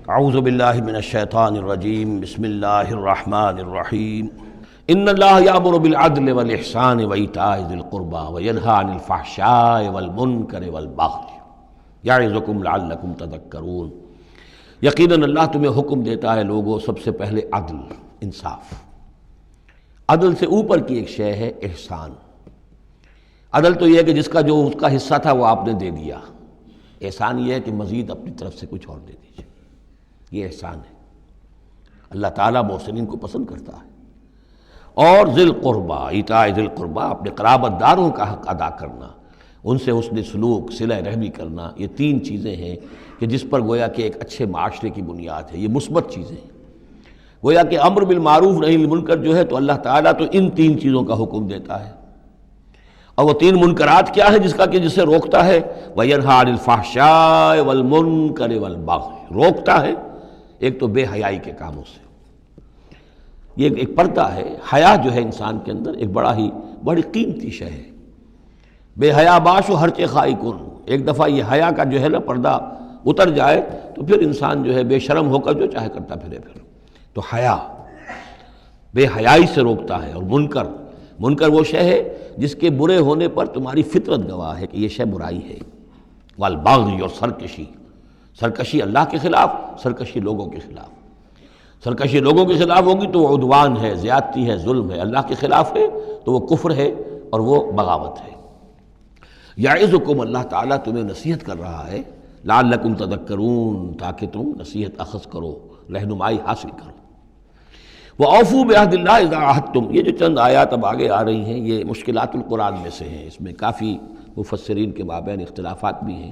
اعوذ باللہ من الشیطان الرجیم بسم اللہ الرحمن الرحیم ان اللہ یامر بالعدل والاحسان وایتاء ذی القربی وینہی عن الفحشاء والمنکر والبغی یعظکم لعلکم تذکرون۔ یقیناً اللہ تمہیں حکم دیتا ہے لوگوں سب سے پہلے عدل، انصاف۔ عدل سے اوپر کی ایک شے ہے احسان۔ عدل تو یہ ہے کہ جس کا جو اس کا حصہ تھا وہ آپ نے دے دیا، احسان یہ ہے کہ مزید اپنی طرف سے کچھ اور دے دیجیے، یہ احسان ہے۔ اللہ تعالیٰ محسنین کو پسند کرتا ہے۔ اور ذی القربیٰ، ایتاء ذی القربیٰ، اپنے قرابت داروں کا حق ادا کرنا، ان سے حسن سلوک، صلہ رحمی کرنا، یہ تین چیزیں ہیں کہ جس پر گویا کہ ایک اچھے معاشرے کی بنیاد ہے، یہ مثبت چیزیں ہیں۔ گویا کہ امر بالمعروف نہی عن المنکر جو ہے تو اللہ تعالیٰ تو ان تین چیزوں کا حکم دیتا ہے، اور وہ تین منکرات کیا ہے جسے روکتا ہے؟ وَيَنْهَى عَنِ الْفَحْشَاءِ وَالْمُنْكَرِ وَالْبَغْيِ، روکتا ہے ایک تو بے حیائی کے کاموں سے۔ یہ ایک پردہ ہے، حیا جو ہے انسان کے اندر ایک بڑی قیمتی شے ہے۔ بے حیا باش و ہرچے خائی کن، ایک دفعہ یہ حیا کا جو ہے نا پردہ اتر جائے تو پھر انسان جو ہے بے شرم ہو کر جو چاہے کرتا پھرے پھر۔ تو حیا بے حیائی سے روکتا ہے، اور منکر وہ شے ہے جس کے برے ہونے پر تمہاری فطرت گواہ ہے کہ یہ شے برائی ہے۔ والبغی، اور سرکشی اللہ کے خلاف، سرکشی لوگوں کے خلاف۔ سرکشی لوگوں کے خلاف ہوگی تو وہ عدوان ہے، زیادتی ہے، ظلم ہے۔ اللہ کے خلاف ہے تو وہ کفر ہے اور وہ بغاوت ہے۔ یعظکم، اللہ تعالیٰ تمہیں نصیحت کر رہا ہے، لعلکم تذکرون، تاکہ تم نصیحت اخذ کرو، رہنمائی حاصل کرو۔ وَأَوْفُوا بِعَهْدِ اللَّهِ إِذَا عَاهَدتُّمْ، یہ جو چند آیات اب آگے آ رہی ہیں یہ مشکلات القرآن میں سے ہیں، اس میں کافی مفسرین کے مابین اختلافات بھی ہیں،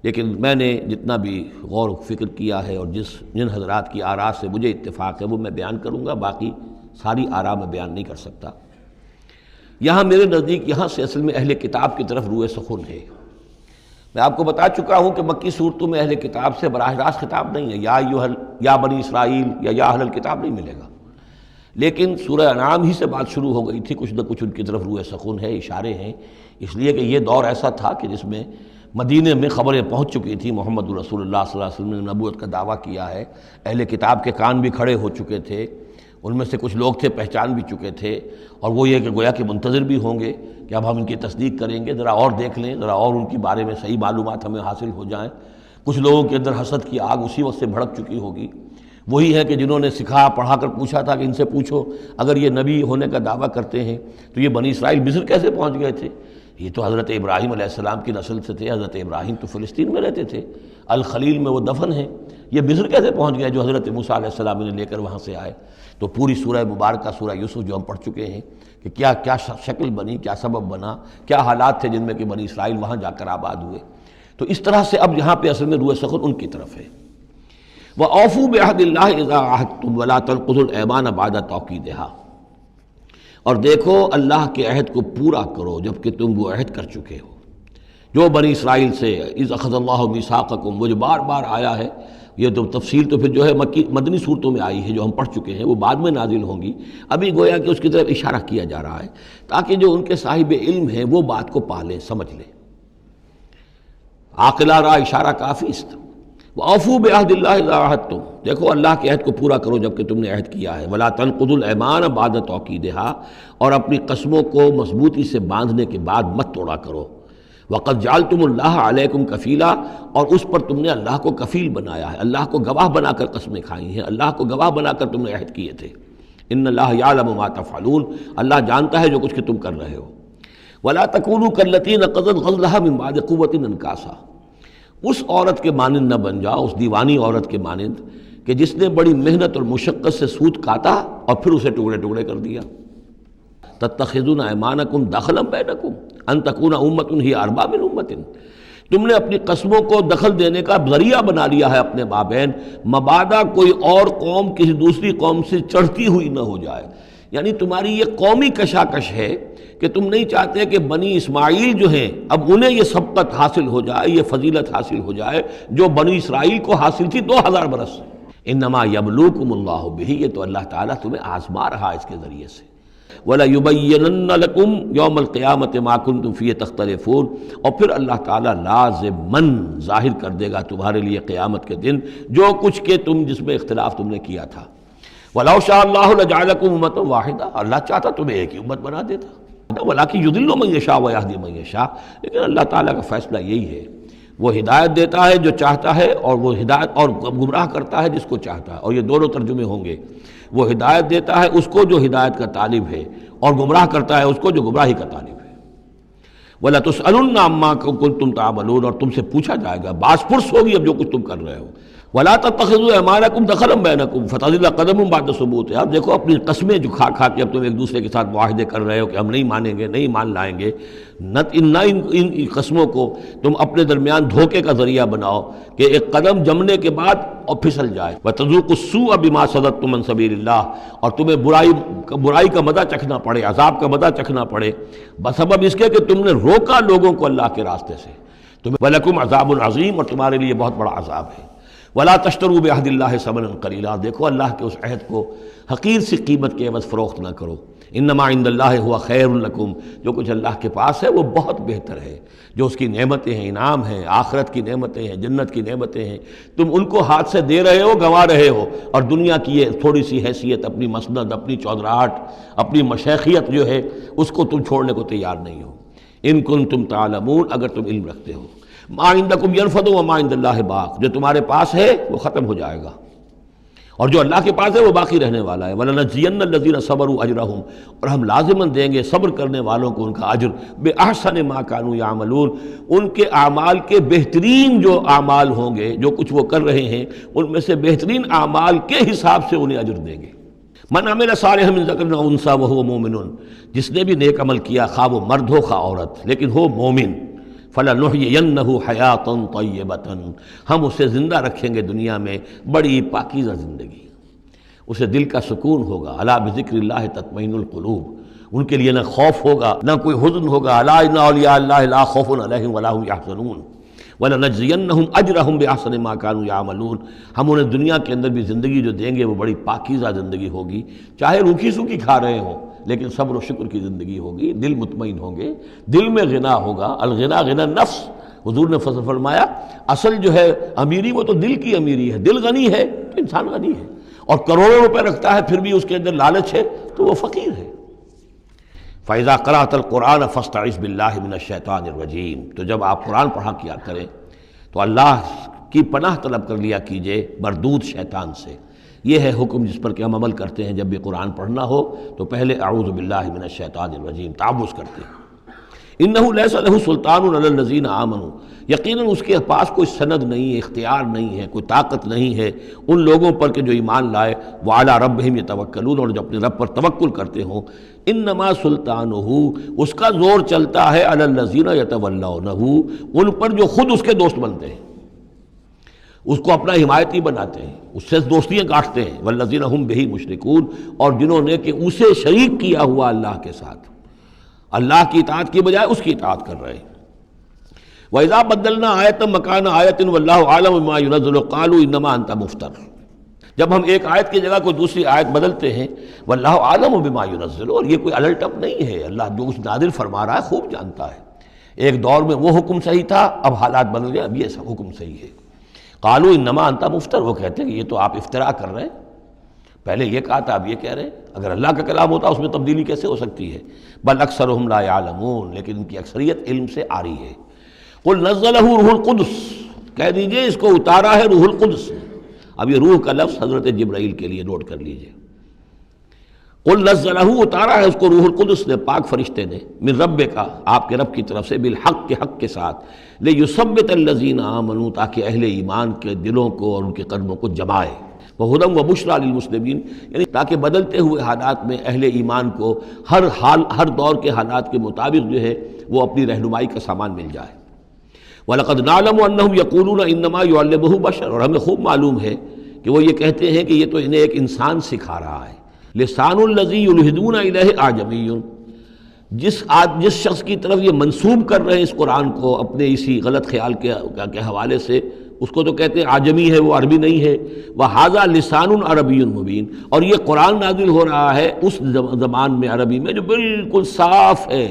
لیکن میں نے جتنا بھی غور و فکر کیا ہے اور جن حضرات کی آراء سے مجھے اتفاق ہے وہ میں بیان کروں گا، باقی ساری آراء میں بیان نہیں کر سکتا۔ یہاں میرے نزدیک یہاں سے اصل میں اہل کتاب کی طرف روئے سخن ہے۔ میں آپ کو بتا چکا ہوں کہ مکی صورتوں میں اہل کتاب سے براہ راست خطاب نہیں ہے، یا بنی اسرائیل یا اہل الکتاب نہیں ملے گا، لیکن سورہ انعام ہی سے بات شروع ہو گئی تھی، کچھ نہ کچھ ان کی طرف روئے سخن ہے، اشارے ہیں، اس لیے کہ یہ دور ایسا تھا کہ جس میں مدینے میں خبریں پہنچ چکی تھیں، محمد رسول اللہ صلی اللہ علیہ وسلم نے نبوت کا دعویٰ کیا ہے، اہل کتاب کے کان بھی کھڑے ہو چکے تھے، ان میں سے کچھ لوگ تھے پہچان بھی چکے تھے، اور وہ یہ کہ گویا کہ منتظر بھی ہوں گے کہ اب ہم ان کی تصدیق کریں گے، ذرا اور دیکھ لیں، ذرا اور ان کے بارے میں صحیح معلومات ہمیں حاصل ہو جائیں۔ کچھ لوگوں کے اندر حسد کی آگ اسی وقت سے بھڑک چکی ہوگی، وہی ہے کہ جنہوں نے سکھا پڑھا کر پوچھا تھا کہ ان سے پوچھو اگر یہ نبی ہونے کا دعویٰ کرتے ہیں تو یہ بنی اسرائیل مصر کیسے پہنچ گئے تھے؟ یہ تو حضرت ابراہیم علیہ السلام کی نسل سے تھے، حضرت ابراہیم تو فلسطین میں رہتے تھے، الخلیل میں وہ دفن ہیں، یہ مصر کیسے پہنچ گئے جو حضرت موسیٰ علیہ السلام نے لے کر وہاں سے آئے؟ تو پوری سورہ مبارکہ سورہ یوسف جو ہم پڑھ چکے ہیں کہ کیا شکل بنی، کیا سبب بنا، کیا حالات تھے جن میں کہ بنی اسرائیل وہاں جا کر آباد ہوئے۔ تو اس طرح سے اب یہاں پہ اصل میں روئے سخن ان کی طرف ہے۔ وَأَوْفُوا بِعَهْدِ اللَّهِ إِذَا عَاهَدتُّمْ وَلَا تَنقُضُوا الْأَيْمَانَ بَعْدَ تَوْكِيدِهَا، اور دیکھو اللہ کے عہد کو پورا کرو جب کہ تم وہ عہد کر چکے ہو۔ جو بنی اسرائیل سے اِذْ أَخَذَ اللَّهُ مِيثَاقَكُمْ، وہ جو بار بار آیا ہے، یہ تو تفصیل تو پھر جو ہے مدنی صورتوں میں آئی ہے جو ہم پڑھ چکے ہیں، وہ بعد میں نازل ہوں گی، ابھی گویا کہ اس کی طرف اشارہ کیا جا رہا ہے تاکہ جو ان کے صاحب علم ہیں وہ بات کو پا لیں، سمجھ لیں۔ عاقلہ را اشارہ کافی است۔ وَأَوْفُوا بِعَهْدِ اللَّهِ إِذَا عَاهَدتُّمْ، دیکھو اللہ کے عہد کو پورا کرو جب کہ تم نے عہد کیا ہے۔ وَلَا تَنقُضُوا الْأَيْمَانَ بَعْدَ تَوْكِيدِهَا، اور اپنی قسموں کو مضبوطی سے باندھنے کے بعد مت توڑا کرو۔ وَقَدْ جَعَلْتُمُ اللَّهَ عَلَيْكُمْ كَفِيلًا، اور اس پر تم نے اللہ کو کفیل بنایا ہے، اللہ کو گواہ بنا کر قسمیں کھائی ہیں، اللہ کو گواہ بنا کر تم نے عہد کیے تھے۔ إِنَّ اللَّهَ يَعْلَمُ مَا تَفْعَلُونَ، اللہ جانتا ہے جو کچھ کہ تم کر رہے ہو۔ وَلَا تَكُونُوا كَالَّتِي نَقَضَتْ غَزْلَهَا مِن بَعْدِ قُوَّةٍ أَنْكَاثًا، اس عورت کے مانند نہ بن جاؤ، اس دیوانی عورت کے مانند کہ جس نے بڑی محنت اور مشقت سے سوت کاٹا اور پھر اسے ٹکڑے ٹکڑے کر دیا۔ تتخذون ایمانکم دخلا بینکم ان تکون امۃ ہی اربا من امۃ، تم نے اپنی قسموں کو دخل دینے کا ذریعہ بنا لیا ہے اپنے مابین، مبادا کوئی اور قوم کسی دوسری قوم سے چڑھتی ہوئی نہ ہو جائے۔ یعنی تمہاری یہ قومی کشاکش ہے کہ تم نہیں چاہتے کہ بنی اسماعیل جو ہیں اب انہیں یہ سبقت حاصل ہو جائے، یہ فضیلت حاصل ہو جائے جو بنی اسرائیل کو حاصل تھی 2000 برس۔ انما یبلوکم اللہ بہ، یہ تو اللہ تعالیٰ تمہیں آزما رہا اس کے ذریعے سے۔ وَلَيُبَيِّنَنَّ لَكُمْ يَوْمَ الْقِيَامَةِ مَا كُنْتُمْ فِيهِ تَخْتَلِفُونَ، اور پھر اللہ تعالیٰ لازماً ظاہر کر دے گا تمہارے لیے قیامت کے دن جو کچھ کہ تم جس میں اختلاف تم نے کیا تھا۔ وَلَوْ شَاءَ اللَّهُ لَجَعَلَكُمْ أُمَّةً وَاحِدَةً، اللہ چاہتا تمہیں ایک ہی امت بنا دیتا، وَلَٰكِن يُضِلُّ مَن يَشَاءُ وَيَهْدِي مَن يَشَاءُ، لیکن اللہ تعالیٰ کا فیصلہ یہی ہے، وہ ہدایت دیتا ہے جو چاہتا ہے، اور وہ ہدایت اور گمراہ کرتا ہے جس کو چاہتا ہے، اور یہ دونوں ترجمے ہوں گے، وہ ہدایت دیتا ہے اس کو جو ہدایت کا طالب ہے، اور گمراہ کرتا ہے اس کو جو گمراہی کا طالب ہے۔ وَلَتُسْأَلُنَّ عَمَّا كُنتُمْ تَعْمَلُونَ، اور تم سے پوچھا جائے گا، باز پرس ہوگی اب جو کچھ تم کر رہے ہو۔ وَلَا تَتَّخِذُوا أَيْمَانَكُمْ دَخَلًا بَيْنَكُمْ فَتَزِلَّ قَدَمٌ بَعْدَ ثُبُوتِهَا، اب دیکھو اپنی قسمیں جو کھا کھا کے اب تم ایک دوسرے کے ساتھ معاہدے کر رہے ہو کہ ہم نہیں مانیں گے، نہیں مان لائیں گے، نہ ان قسموں کو تم اپنے درمیان دھوکے کا ذریعہ بناؤ کہ ایک قدم جمنے کے بعد اور پھسل جائے۔ وَتَذُوقُوا السُّوءَ بِمَا صَدَدتُّمْ عَنْ سَبِيلِ اللَّهِ، اور تمہیں برائی کا مزہ چکھنا پڑے، عذاب کا مزہ چکھنا پڑے بسبب اس کے کہ تم نے روکا لوگوں کو اللہ کے راستے سے۔ وَلَكُمْ عَذَابٌ عَظِيمٌ، اور تمہارے لیے بہت بڑا عذاب ہے۔ وَلَا تَشْتَرُوا بِعَهْدِ اللَّهِ ثَمَنًا قَلِيلًا، دیکھو اللہ کے اس عہد کو حقیر سی قیمت کے عوض فروخت نہ کرو۔ انما عند اللہ هو خیر لکم، جو کچھ اللہ کے پاس ہے وہ بہت بہتر ہے، جو اس کی نعمتیں ہیں، انعام ہیں، آخرت کی نعمتیں ہیں، جنت کی نعمتیں ہیں، تم ان کو ہاتھ سے دے رہے ہو، گنوا رہے ہو، اور دنیا کی یہ تھوڑی سی حیثیت، اپنی مسند، اپنی چودراہٹ، اپنی مشیخیت جو ہے اس کو تم چھوڑنے کو تیار نہیں ہو۔ ان کنتم تعلمون، اگر تم علم رکھتے ہو۔ ما عندکم ینفد وما عند اللہ باق، جو تمہارے پاس ہے وہ ختم ہو جائے گا، اور جو اللہ کے پاس ہے وہ باقی رہنے والا ہے۔ وَلَنَجْزِيَنَّ الَّذِينَ صَبَرُوا أَجْرَهُمْ، اور ہم لازماً دیں گے صبر کرنے والوں کو ان کا اجر، بِأَحْسَنِ مَا كَانُوا يَعْمَلُونَ، ان کے اعمال کے بہترین جو اعمال ہوں گے، جو کچھ وہ کر رہے ہیں ان میں سے بہترین اعمال کے حساب سے انہیں اجر دیں گے۔ من عمل صالحا من ذکر او انثی وهو مؤمن، جس نے بھی نیک عمل کیا، خواہ وہ مرد ہو خواہ عورت، لیکن ہو مومن، فَلَنُحْيِيَنَّهُ حَيَاةً طَيِّبَةً، ہم اسے زندہ رکھیں گے دنیا میں بڑی پاکیزہ زندگی، اسے دل کا سکون ہوگا۔ الا بذکر اللہ تطمئن القلوب، ان کے لیے نہ خوف ہوگا نہ کوئی حزن ہوگا۔ الا ان اولیاء اللہ لا خوف علیہم ولا هم يحزنون وَلَنَجْزِيَنَّهُمْ أَجْرَهُمْ بِأَحْسَنِ مَا كَانُوا يَعْمَلُونَ، ہم انہیں دنیا کے اندر بھی زندگی جو دیں گے وہ بڑی پاکیزہ زندگی ہوگی، چاہے روکھی سوکھی کھا رہے ہوں لیکن صبر و شکر کی زندگی ہوگی، دل مطمئن ہوں گے، دل میں غنا ہوگا۔ الغنا غنا نفس، حضور نے فرمایا اصل جو ہے امیری وہ تو دل کی امیری ہے، دل غنی ہے تو انسان غنی ہے، اور کروڑوں روپے رکھتا ہے پھر بھی اس کے اندر لالچ ہے تو وہ فقیر ہے۔ فَإِذَا قَرَأْتَ الْقُرْآنَ فَاسْتَعِذْ بِاللَّهِ مِنَ الشَّيْطَانِ الرَّجِيمِ، تو جب آپ قرآن پڑھا کیا کریں تو اللہ کی پناہ طلب کر لیا کیجئے مردود شیطان سے۔ یہ ہے حکم جس پر کہ ہم عمل کرتے ہیں، جب بھی قرآن پڑھنا ہو تو پہلے اعوذ باللہ من الشیطان الرجیم تعوذ کرتے ہیں۔ انہ لیس لہ سلطان علی الذین آمنوا، یقیناً اس کے پاس کوئی سند نہیں ہے، اختیار نہیں ہے، کوئی طاقت نہیں ہے ان لوگوں پر کہ جو ایمان لائے، وعلی ربہم یتوکلون، اور جو اپنے رب پر توکل کرتے ہوں۔ انما سلطانہ، اس کا زور چلتا ہے علی الذین یتولونہ، ان پر جو خود اس کے دوست بنتے ہیں، اس کو اپنا حمایتی بناتے ہیں، اس سے دوستیاں کاٹتے ہیں۔ والذین ہم بہ مشرکون، اور جنہوں نے کہ اسے شریک کیا ہوا اللہ کے ساتھ، اللہ کی اطاعت کی بجائے اس کی اطاعت کر رہے ہیں۔ وَإِذَا بَدَّلْنَا آیَةً مَكَانَ آیَةٍ وَاللَّهُ أَعْلَمُ بِمَا يُنَزِّلُ قَالُوا إِنَّمَا أَنْتَ مُفْتَرٍ، جب ہم ایک آیت کی جگہ کوئی دوسری آیت بدلتے ہیں، وَاللَّهُ أَعْلَمُ بِمَا يُنَزِّلُ، اور یہ کوئی الٹ اپ نہیں ہے، اللہ جو کچھ نازل فرما رہا ہے خوب جانتا ہے۔ ایک دور میں وہ حکم صحیح تھا، اب حالات بدل گئے، اب یہ حکم صحیح ہے۔ قالوا انما انت مفتر، وہ کہتے ہیں کہ یہ تو آپ افتراء کر رہے ہیں، پہلے یہ کہا تھا اب یہ کہہ رہے ہیں، اگر اللہ کا کلام ہوتا اس میں تبدیلی کیسے ہو سکتی ہے؟ بل اکثرهم لا يعلمون، لیکن ان کی اکثریت علم سے آ رہی ہے۔ قل نزلہ روح القدس، کہہ دیجئے اس کو اتارا ہے روح القدس نے۔ اب یہ روح کا لفظ حضرت جبرائیل کے لیے نوٹ کر لیجئے۔ قل نزلہ، اتارا ہے اس کو روح القدس نے، پاک فرشتے نے، من رب کا، آپ کے رب کی طرف سے، بالحق، کے حق کے ساتھ، لیثبت الذین آمنوا، تاکہ اہل ایمان کے دلوں کو اور ان کے قلبوں کو جمائے، وہدی وبشریٰ للمسلمین، یعنی تاکہ بدلتے ہوئے حالات میں اہل ایمان کو ہر حال، ہر دور کے حالات کے مطابق جو ہے وہ اپنی رہنمائی کا سامان مل جائے۔ وَلَقَدْ نَعْلَمُ أَنَّهُمْ يَقُولُونَ إِنَّمَا يُعَلِّمُهُ بَشَرٌ، اور ہمیں خوب معلوم ہے کہ وہ یہ کہتے ہیں کہ یہ تو انہیں ایک انسان سکھا رہا ہے۔ لسان الذی یلحدون الیہ اعجمی، جس شخص کی طرف یہ منسوب کر رہے ہیں اس قرآن کو اپنے اسی غلط خیال کے حوالے سے، اس کو تو کہتے ہیں عجمی ہے، وہ عربی نہیں ہے. وَهَذَا لِسَانٌ عَرَبِيٌّ مُبِينٌ، اور یہ قرآن نازل ہو رہا ہے اس زبان میں، عربی میں، جو بالکل صاف ہے.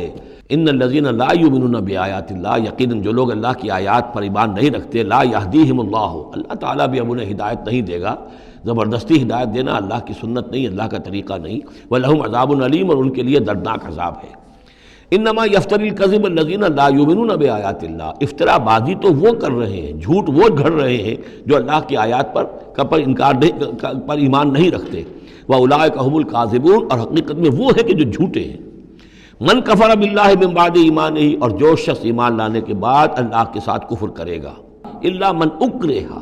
ان الذین لا یؤمنون بآیات اللہ، یقیناً جو لوگ اللہ کی آیات پر ایمان نہیں رکھتے، لا یہدیہم اللہ، اللہ تعالیٰ بھی اب انہیں ہدایت نہیں دے گا. زبردستی ہدایت دینا اللہ کی سنت نہیں، اللہ کا طریقہ نہیں. وَلَهُمْ عَذَابٌ عَلِيمٌ، اور ان کے لیے دردناک عذاب ہے. انما یفتری الکذب الذین لا یؤمنون بآیات اللہ، افطرا بازی تو وہ کر رہے ہیں، جھوٹ وہ گھڑ رہے ہیں جو اللہ کی آیات پر انکار نہیں، پر ایمان نہیں رکھتے. وَأُولَٰئِکَ هُمُ الْكَاذِبُونَ، اور حقیقت میں وہ ہے کہ جو جھوٹے ہیں. من کفر باللہ من بعد ایمانہ، اور جو شخص ایمان لانے کے بعد اللہ کے ساتھ کفر کرے گا. الا من اکرہ،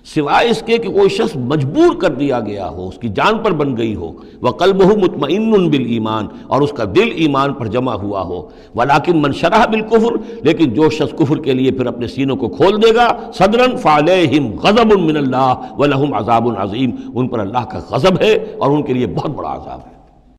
سوائے اس کے کہ کوئی شخص مجبور کر دیا گیا ہو، اس کی جان پر بن گئی ہو. وقلبہ مطمئن بالایمان، اور اس کا دل ایمان پر جمع ہوا ہو. ولکن من شرح بالکفر، لیکن جو شخص کفر کے لیے پھر اپنے سینوں کو کھول دے گا، صدرا فعلیہم غضب من اللہ ولہم عذاب عظیم، ان پر اللہ کا غضب ہے اور ان کے لیے بہت بڑا عذاب ہے.